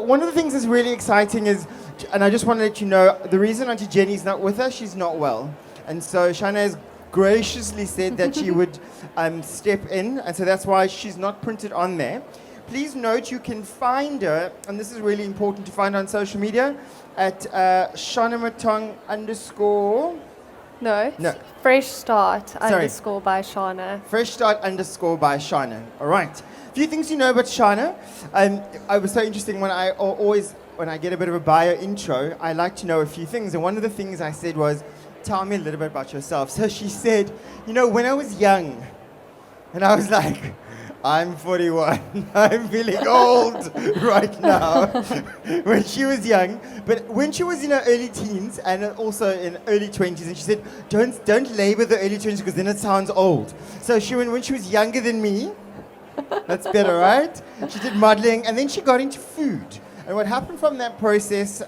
one of the things that's really exciting is, and I just want to let you know, the reason Auntie Jenny's not with us, she's not well. And so Shana has graciously said that she would step in, and so that's why she's not printed on there. Please note you can find her, and this is really important to find her on social media, at Shana Mouton _. No. Fresh Start _ by Shana. Fresh Start _ by Shana. All right. A few things you know about Shana. I was so interesting when I get a bit of a bio intro, I like to know a few things. And one of the things I said was, tell me a little bit about yourself. So she said, when I was young, and I was like, I'm 41. I'm feeling old right now. When she was young, but when she was in her early teens and also in early 20s, and she said, don't label the early 20s because then it sounds old. So when she was younger than me, that's better, right? She did modeling, and then she got into food. And what happened from that process,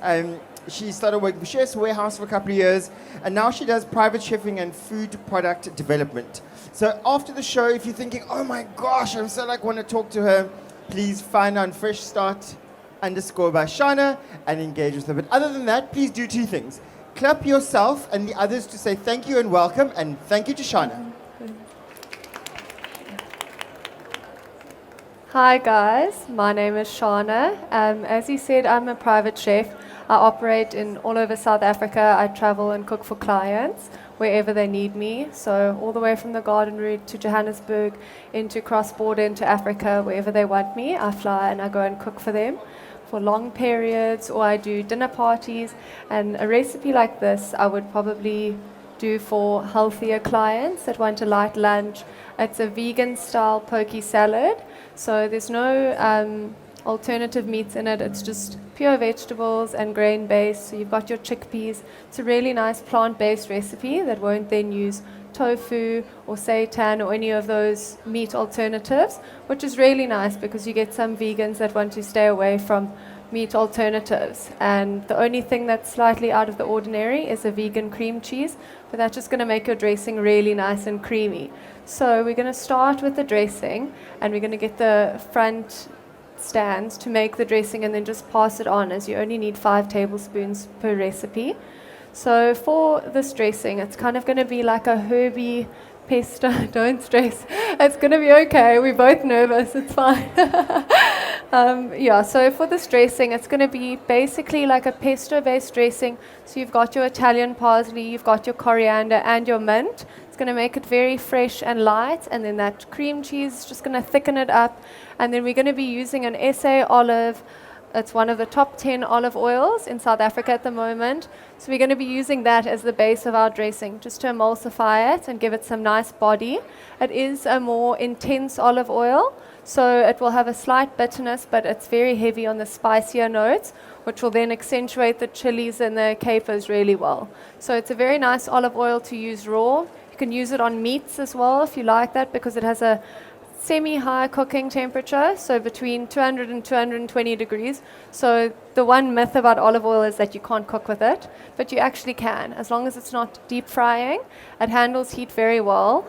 she started working for Chef's Warehouse for a couple of years, and now she does private chefing and food product development. So after the show, if you're thinking, oh my gosh, I'm so want to talk to her, please find her on Fresh Start _ by Shana and engage with her. But other than that, please do two things. Clap yourself and the others to say thank you and welcome, and thank you to Shana. Hi guys, my name is Shana. As you said, I'm a private chef. I operate in all over South Africa. I travel and cook for clients wherever they need me. So all the way from the Garden Route to Johannesburg, into cross-border, into Africa, wherever they want me, I fly and I go and cook for them for long periods, or I do dinner parties. And a recipe like this, I would probably do for healthier clients that want a light lunch. It's a vegan-style poke salad. So there's no alternative meats in it. It's just pure vegetables and grain-based. So you've got your chickpeas. It's a really nice plant-based recipe that won't then use tofu or seitan or any of those meat alternatives, which is really nice because you get some vegans that want to stay away from meat alternatives. And the only thing that's slightly out of the ordinary is a vegan cream cheese, but that's just going to make your dressing really nice and creamy. So we're going to start with the dressing, and we're going to get the front stands to make the dressing and then just pass it on, as you only need 5 tablespoons per recipe. So for this dressing, it's kind of going to be like a herby pesto. Don't stress. It's going to be okay. We're both nervous. It's fine. So for this dressing, it's going to be basically like a pesto-based dressing. So you've got your Italian parsley, you've got your coriander and your mint. It's going to make it very fresh and light, and then that cream cheese is just going to thicken it up. And then we're going to be using an SA olive. It's one of the top 10 olive oils in South Africa at the moment. So we're going to be using that as the base of our dressing, just to emulsify it and give it some nice body. It is a more intense olive oil, so it will have a slight bitterness, but it's very heavy on the spicier notes, which will then accentuate the chilies and the capers really well. So it's a very nice olive oil to use raw. You can use it on meats as well if you like that, because it has a semi-high cooking temperature, so between 200 and 220 degrees. So the one myth about olive oil is that you can't cook with it, but you actually can, as long as it's not deep frying. It handles heat very well,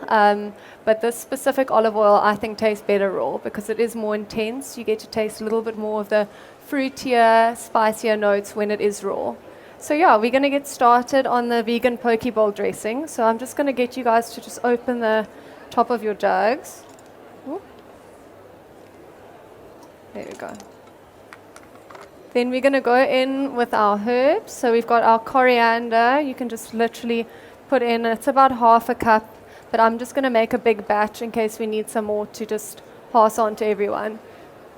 but this specific olive oil I think tastes better raw because it is more intense. You get to taste a little bit more of the fruitier, spicier notes when it is raw. So yeah, we're going to get started on the vegan poke bowl dressing. So I'm just going to get you guys to just open the top of your jugs. There we go. Then we're going to go in with our herbs. So we've got our coriander. You can just literally put in, it's about half a cup, but I'm just going to make a big batch in case we need some more to just pass on to everyone.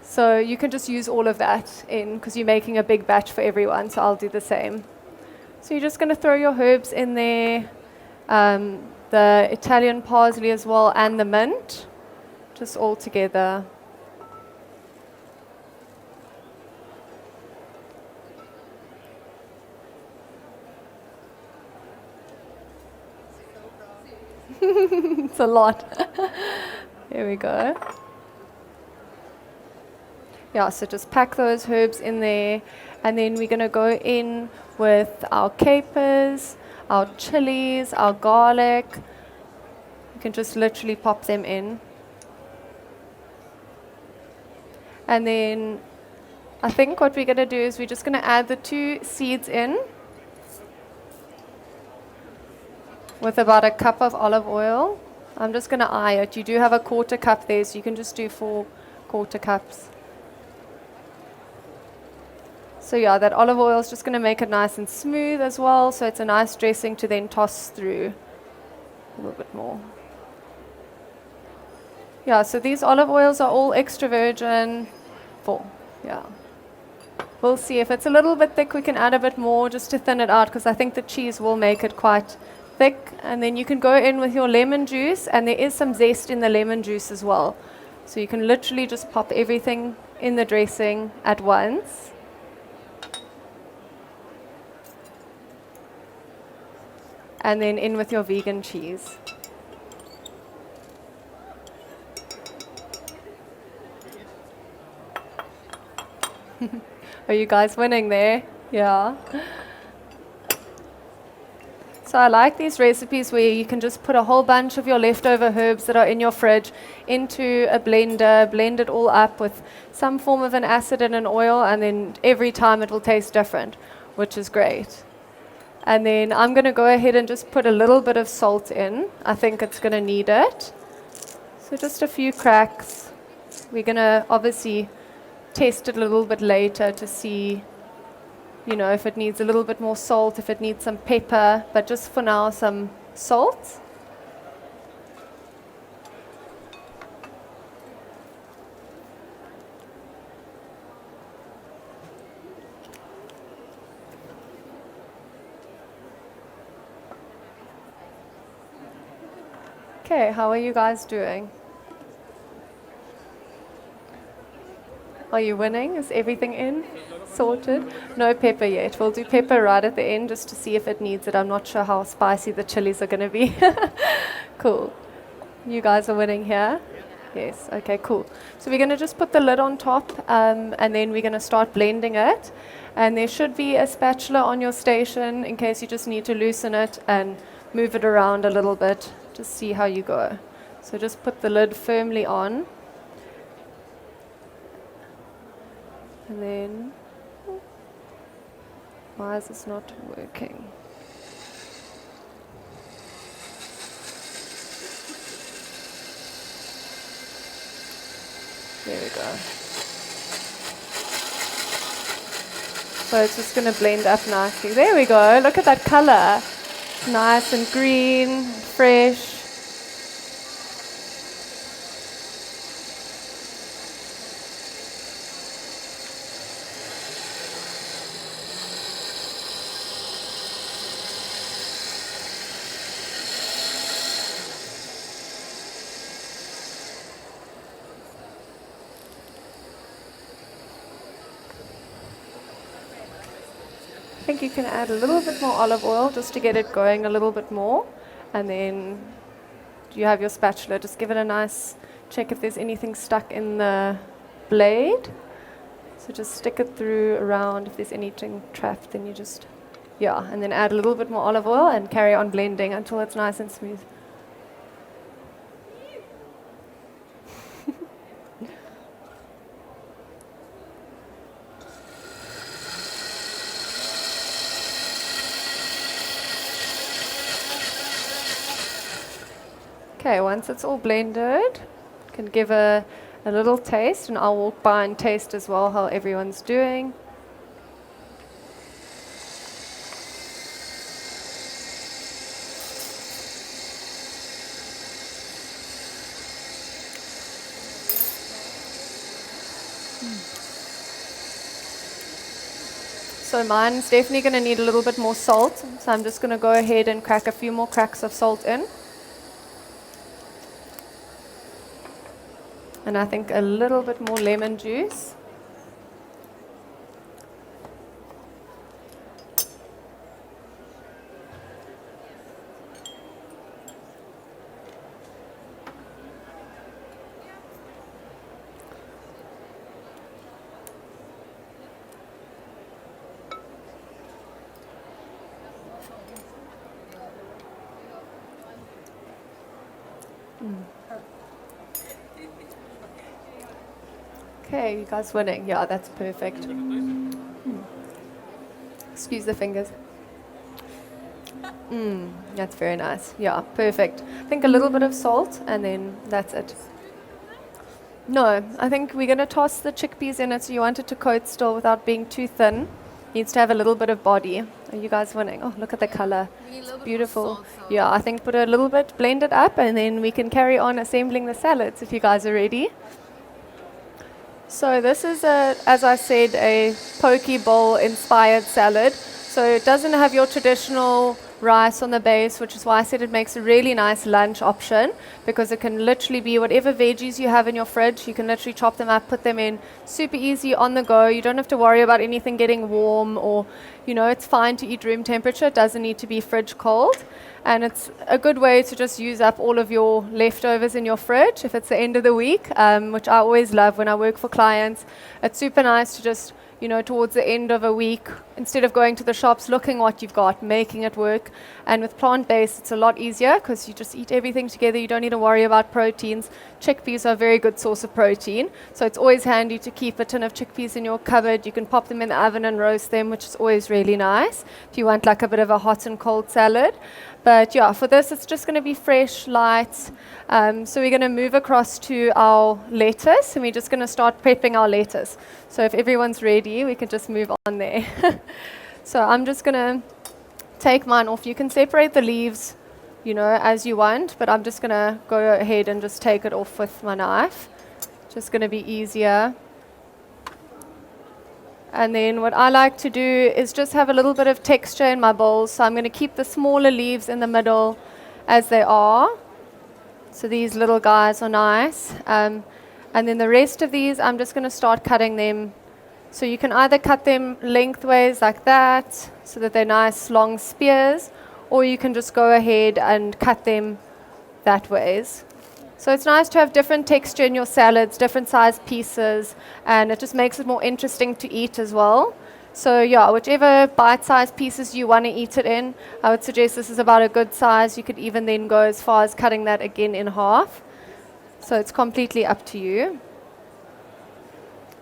So you can just use all of that in because you're making a big batch for everyone, so I'll do the same. So you're just going to throw your herbs in there, the Italian parsley as well, and the mint, just all together. It's a lot. Here we go. Yeah, so just pack those herbs in there, and then we're going to go in with our capers, our chilies, our garlic. You can just literally pop them in. And then I think what we're going to do is we're just going to add the 2 seeds in with about a cup of olive oil. I'm just going to eye it. You do have a 1/4 cup there, so you can just do 4 1/4 cups. So yeah, that olive oil is just going to make it nice and smooth as well, so it's a nice dressing to then toss through a little bit more. Yeah, so these olive oils are all extra virgin. Yeah. We'll see if it's a little bit thick, we can add a bit more just to thin it out, because I think the cheese will make it quite thick. And then you can go in with your lemon juice, and there is some zest in the lemon juice as well. So you can literally just pop everything in the dressing at once. And then in with your vegan cheese. Are you guys winning there? Yeah. So I like these recipes where you can just put a whole bunch of your leftover herbs that are in your fridge into a blender, blend it all up with some form of an acid and an oil, and then every time it will taste different, which is great. And then I'm going to go ahead and just put a little bit of salt in. I think it's going to need it. So just a few cracks. We're going to obviously test it a little bit later to see, if it needs a little bit more salt, if it needs some pepper, but just for now, some salt. Okay, how are you guys doing? Are you winning? Is everything in? Sorted? No pepper yet. We'll do pepper right at the end just to see if it needs it. I'm not sure how spicy the chilies are going to be. Cool. You guys are winning here? Yes. Okay, cool. So we're going to just put the lid on top, and then we're going to start blending it. And there should be a spatula on your station in case you just need to loosen it and move it around a little bit. Just see how you go. So just put the lid firmly on. And then, why is this not working? There we go. So it's just going to blend up nicely. There we go. Look at that color. Nice and green, fresh. I think you can add a little bit more olive oil just to get it going a little bit more. And then you have your spatula. Just give it a nice check if there's anything stuck in the blade. So just stick it through around. If there's anything trapped, then you just, and then add a little bit more olive oil and carry on blending until it's nice and smooth. Okay, once it's all blended, you can give a little taste, and I'll walk by and taste as well how everyone's doing. So mine's definitely going to need a little bit more salt, so I'm just going to go ahead and crack a few more cracks of salt in. And I think a little bit more lemon juice. Okay, you guys winning. Yeah, that's perfect. Excuse the fingers. That's very nice. Yeah, perfect. I think a little bit of salt and then that's it. No, I think we're going to toss the chickpeas in it so you want it to coat still without being too thin. Needs to have a little bit of body. Are you guys winning? Oh, look at the color. It's beautiful. Yeah, I think put a little bit, blend it up, and then we can carry on assembling the salads if you guys are ready. So this is, as I said, a poke bowl inspired salad. So it doesn't have your traditional rice on the base, which is why I said it makes a really nice lunch option, because it can literally be whatever veggies you have in your fridge. You can literally chop them up, put them in, super easy on the go. You don't have to worry about anything getting warm, or, it's fine to eat room temperature. It doesn't need to be fridge cold. And it's a good way to just use up all of your leftovers in your fridge if it's the end of the week, which I always love when I work for clients. It's super nice to just, towards the end of a week, instead of going to the shops looking what you've got, making it work. And with plant-based, it's a lot easier because you just eat everything together. You don't need to worry about proteins. Chickpeas are a very good source of protein. So it's always handy to keep a tin of chickpeas in your cupboard. You can pop them in the oven and roast them, which is always really nice if you want like a bit of a hot and cold salad. But yeah, for this, it's just going to be fresh, light. So we're going to move across to our lettuce, and we're just going to start prepping our lettuce. So if everyone's ready, we can just move on there. So I'm just going to take mine off. You can separate the leaves, as you want, but I'm just going to go ahead and just take it off with my knife. Just going to be easier. And then what I like to do is just have a little bit of texture in my bowls. So I'm going to keep the smaller leaves in the middle as they are. So these little guys are nice. And then the rest of these, I'm just going to start cutting them. So you can either cut them lengthways like that, so that they're nice long spears, or you can just go ahead and cut them that ways. So it's nice to have different texture in your salads, different size pieces, and it just makes it more interesting to eat as well. So yeah, whichever bite-sized pieces you want to eat it in, I would suggest this is about a good size. You could even then go as far as cutting that again in half. So it's completely up to you.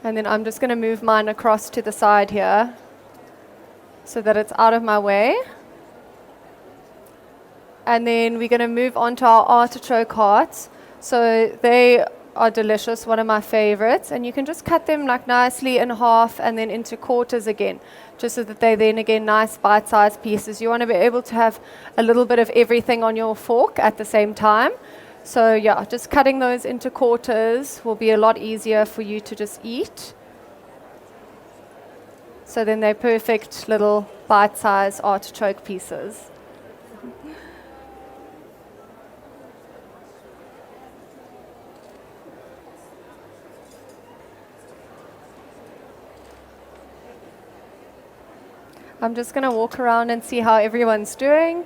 And then I'm just going to move mine across to the side here so that it's out of my way. And then we're going to move on to our artichoke hearts. So they are delicious, one of my favorites. And you can just cut them like nicely in half and then into quarters again, just so that they then again nice bite-sized pieces. You want to be able to have a little bit of everything on your fork at the same time. So yeah, just cutting those into quarters will be a lot easier for you to just eat. So then they're perfect little bite-sized artichoke pieces. I'm just going to walk around and see how everyone's doing.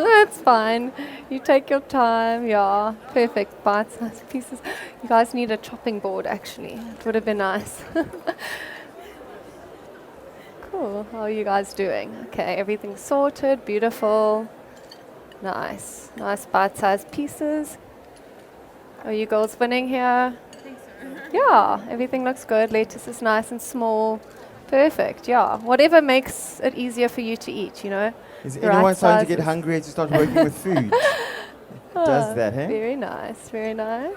It's fine. You take your time. Yeah, perfect. Bite-sized pieces. You guys need a chopping board, actually. It would have been nice. Cool. How are you guys doing? Okay, everything's sorted. Beautiful. Nice. Nice bite-sized pieces. Are you girls winning here? Yeah, everything looks good. Lettuce is nice and small. Perfect, yeah. Whatever makes it easier for you to eat, Is anyone starting to get hungry as you start working with food? Does that, hey? Very nice, very nice.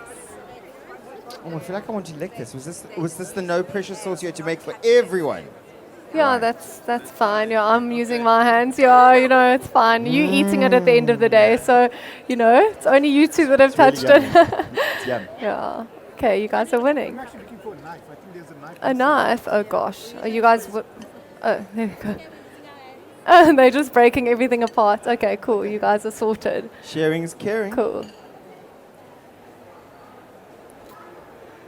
Oh, I feel like I want to lick this. Was this the no pressure sauce you had to make for everyone? Yeah, that's fine. Yeah, I'm using my hands. Yeah, it's fine. You eating it at the end of the day, so it's only you two that have touched really it. It's yum. Yeah. Okay, you guys are winning. I'm actually looking for a knife. I think there's a knife. A knife? Oh gosh. Are you guys? Oh, there we go. Oh, they're just breaking everything apart. Okay, cool. You guys are sorted. Sharing is caring. Cool.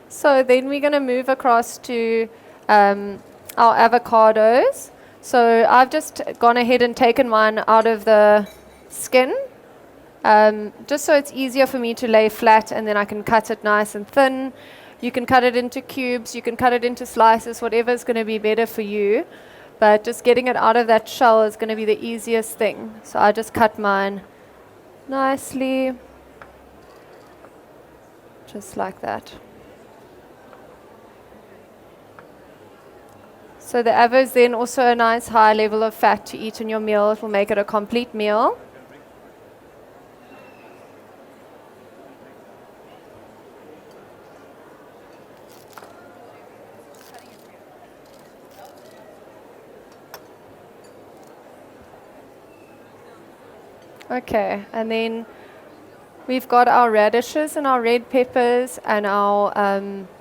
So then we're going to move across to our avocados. So I've just gone ahead and taken mine out of the skin, just so it's easier for me to lay flat, and then I can cut it nice and thin. You can cut it into cubes, you can cut it into slices, whatever's going to be better for you. But just getting it out of that shell is going to be the easiest thing. So I just cut mine nicely. just like that. So the avo is then also a nice high level of fat to eat in your meal. It will make it a complete meal. Okay, and then we've got our radishes and our red peppers and our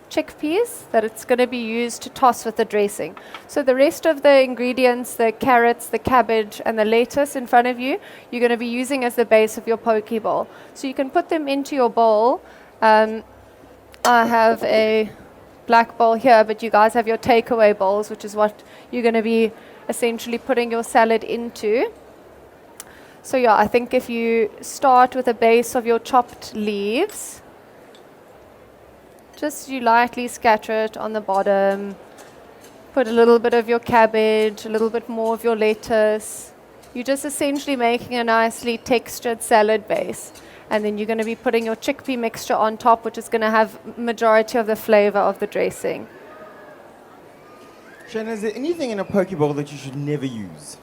chickpeas that it's going to be used to toss with the dressing. So the rest of the ingredients, the carrots, the cabbage, and the lettuce in front of you, you're going to be using as the base of your poke bowl. So you can put them into your bowl. I have a black bowl here, but you guys have your takeaway bowls, which is what you're going to be essentially putting your salad into. So yeah, I think if you start with a base of your chopped leaves, just you lightly scatter it on the bottom, put a little bit of your cabbage, a little bit more of your lettuce. You're just essentially making a nicely textured salad base. And then you're going to be putting your chickpea mixture on top, which is going to have majority of the flavor of the dressing. Shana, is there anything in a poke bowl that you should never use?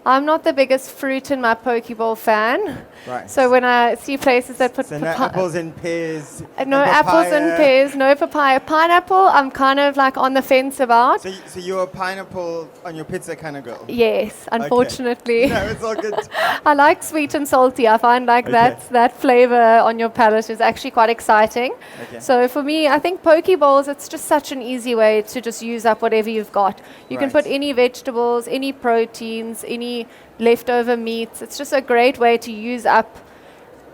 I'm not the biggest fruit in my poke bowl fan. Right. So when I see places that put So no apples and pears. no and apples and papaya. pears, no papaya. Pineapple, I'm kind of like on the fence about. So you're a pineapple on your pizza kind of girl? Yes, unfortunately. No, it's all good. I like sweet and salty. I find like Okay. that flavor on your palate is actually quite exciting. Okay. So for me, I think poke bowls, it's just such an easy way to just use up whatever you've got. You can Right. put any vegetables, any proteins, any leftover meats. It's just a great way to use up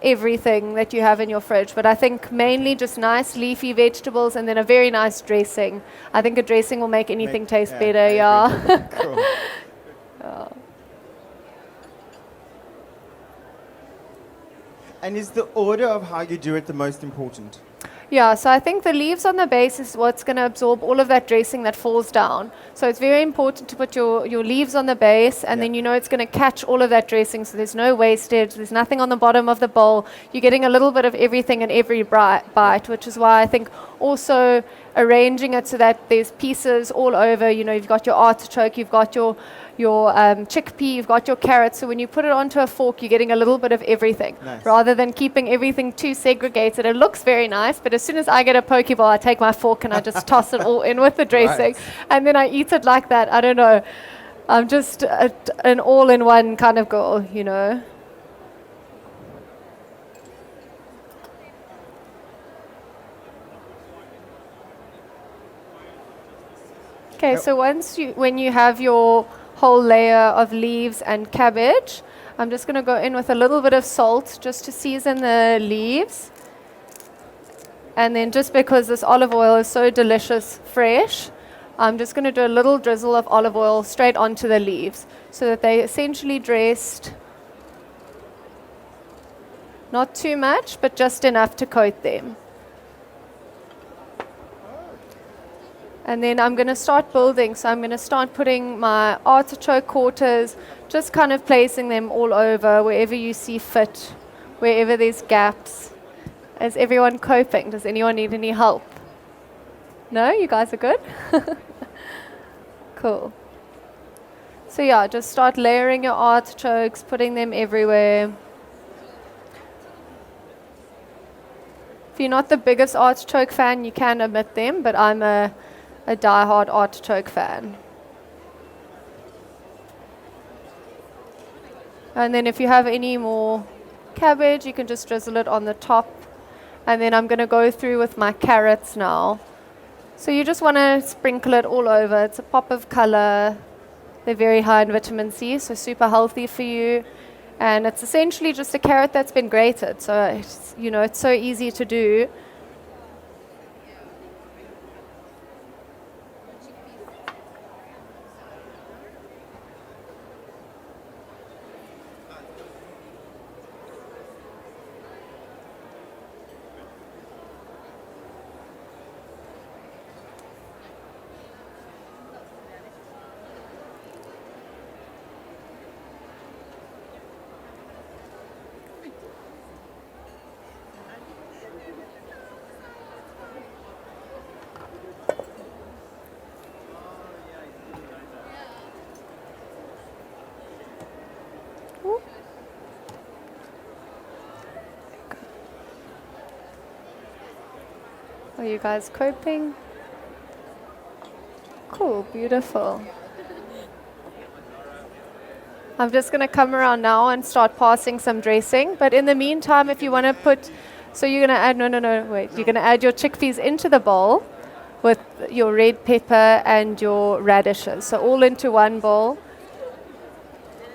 everything that you have in your fridge. But I think mainly just nice leafy vegetables and then a very nice dressing. I think a dressing will make anything taste better, I yeah. agree. Cool. And is the order of how you do it the most important? Yeah, so I think the leaves on the base is what's going to absorb all of that dressing that falls down. So it's very important to put your leaves on the base, and then you know it's going to catch all of that dressing, so there's no wastage, there's nothing on the bottom of the bowl. You're getting a little bit of everything in every bite, which is why I think also arranging it so that there's pieces all over. You know, you've got your artichoke, you've got your chickpea, you've got your carrots. So when you put it onto a fork, you're getting a little bit of everything, Nice. rather than keeping everything too segregated. It looks very nice, but as soon as I get a poke bowl, I take my fork and I just toss it all in with the dressing, Right. and then I eat it like that. I don't know. I'm just an all-in-one kind of girl, you know. Okay, so when you have your whole layer of leaves and cabbage, I'm just going to go in with a little bit of salt just to season the leaves. And then just because this olive oil is so delicious fresh, I'm just going to do a little drizzle of olive oil straight onto the leaves so that they essentially dressed, not too much, but just enough to coat them. And then I'm going to start building. So I'm going to start putting my artichoke quarters, just kind of placing them all over, wherever you see fit, wherever there's gaps. Is everyone coping? Does anyone need any help? No? You guys are good? Cool. So yeah, just start layering your artichokes, putting them everywhere. If you're not the biggest artichoke fan, you can omit them, but I'm a die-hard artichoke fan. And then if you have any more cabbage, you can just drizzle it on the top. And then I'm going to go through with my carrots now. So you just want to sprinkle it all over. It's a pop of color. They're very high in vitamin C, so super healthy for you. And it's essentially just a carrot that's been grated. So it's, you know, it's so easy to do. Are you guys coping? Cool, beautiful. I'm just going to come around now and start passing some dressing. But in the meantime, if you want to put, so you're going to add, wait. You're going to add your chickpeas into the bowl with your red pepper and your radishes. So all into one bowl.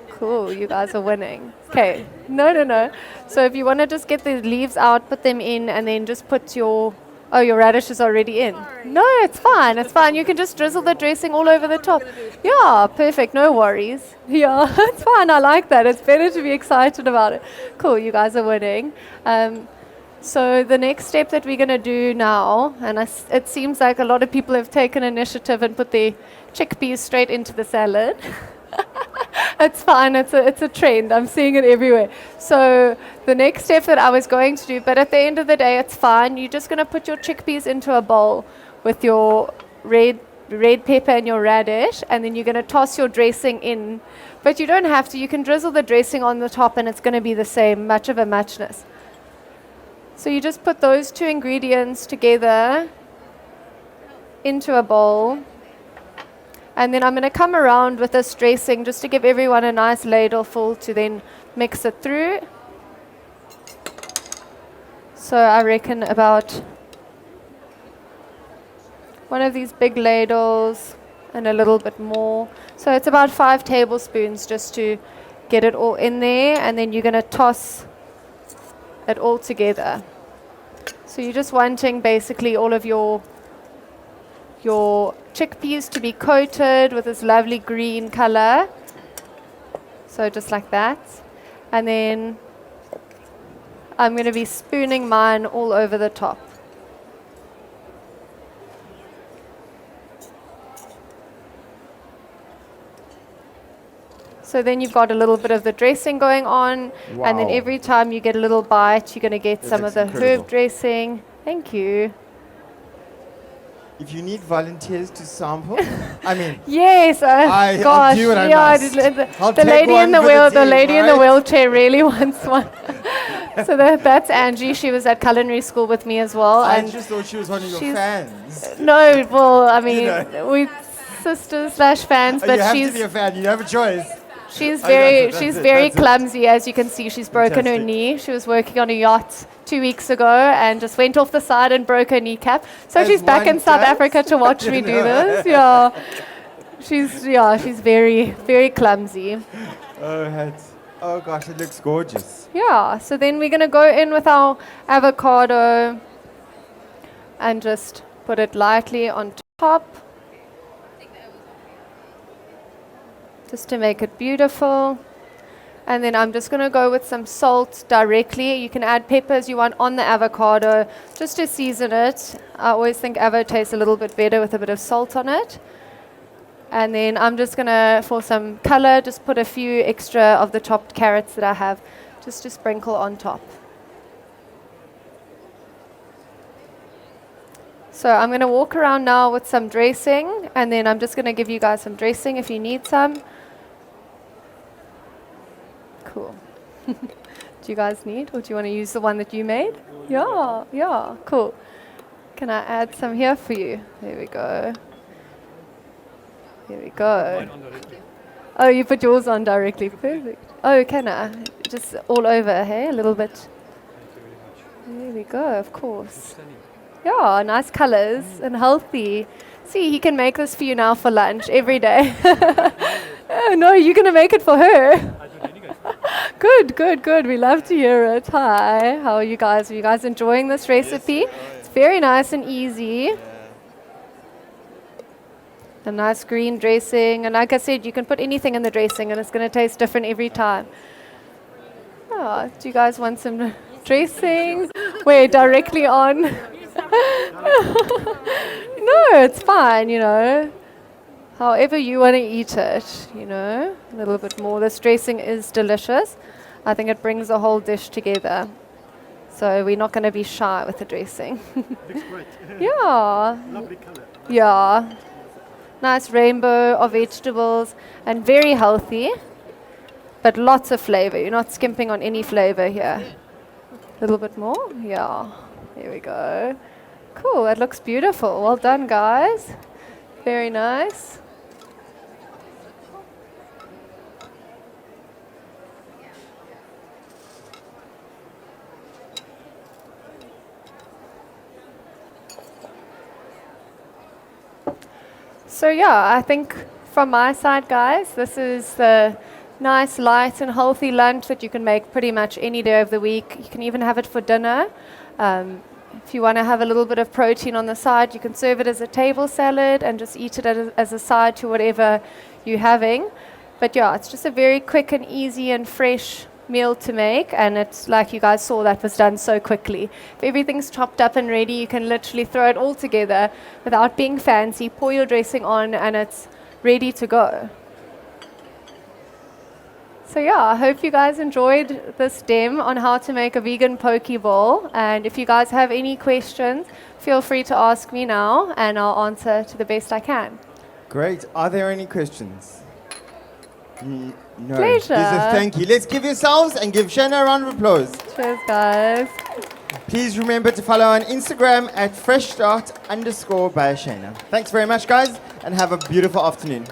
Cool, you guys are winning. Okay, no. So if you want to just get the leaves out, put them in, and then just put your radish is already in. No, it's fine. You can just drizzle the dressing all over the top. Yeah, perfect. No worries. Yeah, it's fine. I like that. It's better to be excited about it. Cool, you guys are winning. So the next step that we're going to do now, and it seems like a lot of people have taken initiative and put their chickpeas straight into the salad. It's fine. It's a trend. I'm seeing it everywhere. So the next step that I was going to do, but at the end of the day, it's fine. You're just going to put your chickpeas into a bowl with your red pepper and your radish, and then you're going to toss your dressing in. But you don't have to. You can drizzle the dressing on the top, and it's going to be the same, much of a muchness. So you just put those two ingredients together into a bowl. And then I'm going to come around with this dressing just to give everyone a nice ladle full to then mix it through. So I reckon about one of these big ladles and a little bit more. So it's about 5 tablespoons just to get it all in there. And then you're going to toss it all together. So you're just wanting basically all of your chickpeas to be coated with this lovely green color. So just like that. And then I'm going to be spooning mine all over the top. So then you've got a little bit of the dressing going on. Wow. And then every time you get a little bite, you're going to get some of the incredible. herb dressing. Thank you. If you need volunteers to sample, I mean, Yes, I'll gosh, do what I yeah. must. The I'll take lady one in the for wheel, the the team, lady in the right? wheelchair really wants one. So that's Angie. She was at culinary school with me as well. I And just thought she was one of your she's- fans. no, well, I mean, know. we sisters/fans, You but have to she's be a fan. You have a choice. she's I very got it, she's that's it, very that's it. clumsy, as you can see. She's broken her Fantastic. knee. She was working on a yacht 2 weeks ago and just went off the side and broke her kneecap. So As she's back one in South does. Africa to watch me do know. this. Yeah. She's very, very clumsy. Oh gosh, it looks gorgeous. Yeah, so then we're going to go in with our avocado and just put it lightly on top. Just to make it beautiful. And then I'm just going to go with some salt directly. You can add peppers you want on the avocado just to season it. I always think avo tastes a little bit better with a bit of salt on it. And then I'm just going to, for some color, just put a few extra of the chopped carrots that I have just to sprinkle on top. So I'm going to walk around now with some dressing, and then I'm just going to give you guys some dressing if you need some. Cool. Do you guys need, or do you want to use the one that you made? Yeah, cool. Can I add some here for you? There we go. Here we go. Oh, you put yours on directly. Perfect. Oh, can I? Just all over, hey? A little bit. There we go, of course. Yeah, nice colors and healthy. See, he can make this for you now for lunch every day. Oh, no, you're going to make it for her. Good. We love to hear it. Hi, how are you guys? Are you guys enjoying this recipe? It's very nice and easy. A nice green dressing. And like I said, you can put anything in the dressing and it's going to taste different every time. Oh, do you guys want some dressing? Where, directly on? No, it's fine, you know. However you want to eat it, you know. A little bit more. This dressing is delicious. I think it brings the whole dish together. So we're not going to be shy with the dressing. Looks great. Yeah. Lovely color. Yeah. Nice rainbow of vegetables and very healthy, but lots of flavor. You're not skimping on any flavor here. A little bit more. Yeah. There we go. Cool, it looks beautiful. Well done, guys. Very nice. So yeah, I think from my side, guys, this is the nice, light and healthy lunch that you can make pretty much any day of the week. You can even have it for dinner. If you want to have a little bit of protein on the side, you can serve it as a table salad and just eat it as a side to whatever you're having. But yeah, it's just a very quick and easy and fresh meal to make, and it's like you guys saw, that was done so quickly. If everything's chopped up and ready, you can literally throw it all together without being fancy, pour your dressing on, and it's ready to go. So yeah, I hope you guys enjoyed this dem on how to make a vegan poke bowl, and if you guys have any questions, feel free to ask me now and I'll answer to the best I can. Great. Are there any questions? No. Pleasure. Thank you. Let's give yourselves and give Shana a round of applause. Cheers, guys. Please remember to follow on Instagram at freshstart_by Shana. Thanks very much, guys, and have a beautiful afternoon.